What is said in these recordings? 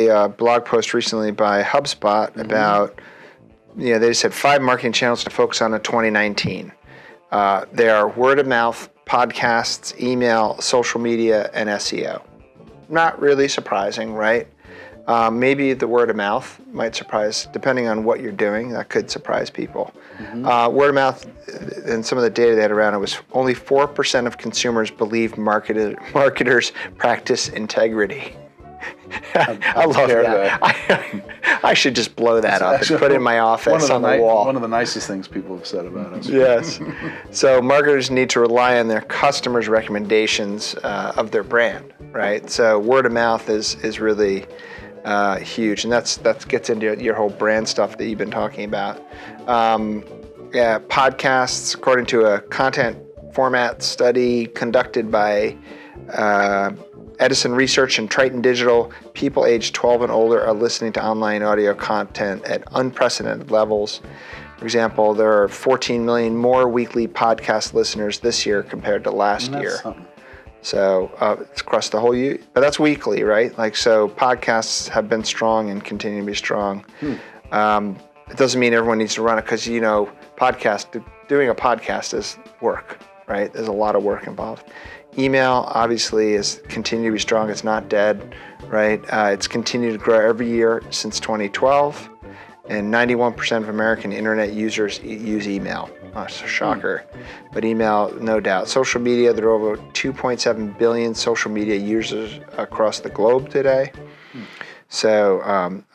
a blog post recently by HubSpot about, they said 5 marketing channels to focus on in 2019. They are word of mouth, podcasts, email, social media, and SEO. Not really surprising, right? Maybe the word of mouth might surprise, depending on what you're doing, that could surprise people. Word of mouth, and some of the data they had around it was only 4% of consumers believe marketers practice integrity. I love that. I should just blow that up and put it in my office on the wall. One of the nicest things people have said about us. Yes. So marketers need to rely on their customers' recommendations of their brand, right? So word of mouth is really huge, and that gets into your whole brand stuff that you've been talking about. Podcasts, according to a content format study conducted by Edison Research and Triton Digital, people aged 12 and older are listening to online audio content at unprecedented levels. For example, there are 14 million more weekly podcast listeners this year compared to last year. So it's across the whole but that's weekly, right? So podcasts have been strong and continue to be strong. It doesn't mean everyone needs to run it because, doing a podcast is work, right? There's a lot of work involved. Email obviously is continued to be strong. It's not dead, right? It's continued to grow every year since 2012, and 91% of American internet users use email. Oh, it's a shocker, but email, no doubt. Social media, there are over 2.7 billion social media users across the globe today. So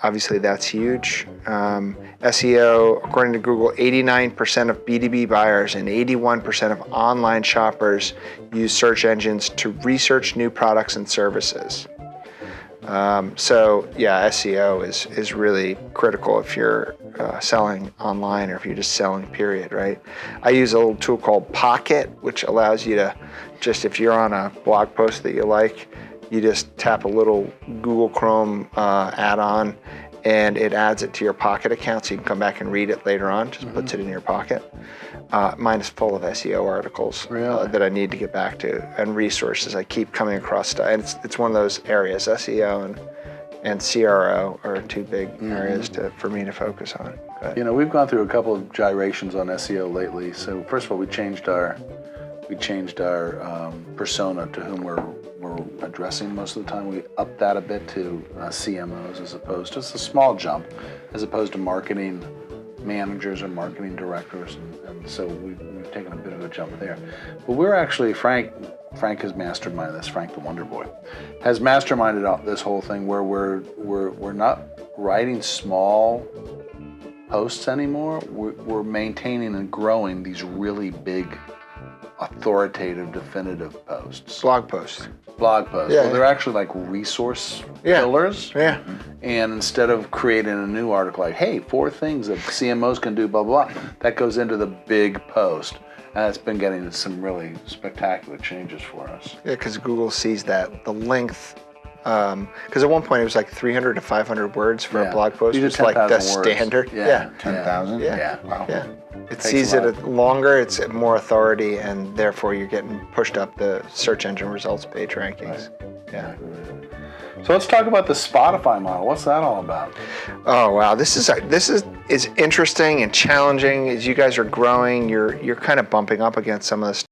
obviously that's huge. SEO, according to Google, 89% of B2B buyers and 81% of online shoppers use search engines to research new products and services. SEO is really critical if you're selling online or if you're just selling, period, right? I use a little tool called Pocket, which allows you to just, if you're on a blog post that you like, you just tap a little Google Chrome add-on and it adds it to your Pocket account so you can come back and read it later on, just puts it in your Pocket. Mine is full of SEO articles that I need to get back to and resources. I keep coming across stuff, and it's one of those areas, SEO and CRO are 2 big areas for me to focus on. But, we've gone through a couple of gyrations on SEO lately. So first of all, we changed our persona to whom we're addressing most of the time. We upped that a bit to CMOs as opposed to, it's a small jump, as opposed to marketing managers or marketing directors, and so we've taken a bit of a jump there. But we're actually, Frank has masterminded this. Frank the Wonder Boy has masterminded this whole thing where we're not writing small posts anymore. We're maintaining and growing these really big, authoritative, definitive posts. Blog posts. Well, they're actually like resource pillars. Yeah. And instead of creating a new article like, hey, 4 things that CMOs can do, blah, blah, blah, that goes into the big post. And it's been getting some really spectacular changes for us. Yeah, because Google sees that, the length. Because at one point it was like 300 to 500 words for a blog post. It's like the standard. Yeah. 10,000? Yeah. Wow. Yeah. It sees it longer, it's more authority, and therefore you're getting pushed up the search engine results page rankings. Right. Yeah. So let's talk about the Spotify model. What's that all about? Oh wow, this is interesting and challenging. As you guys are growing, you're kind of bumping up against some of this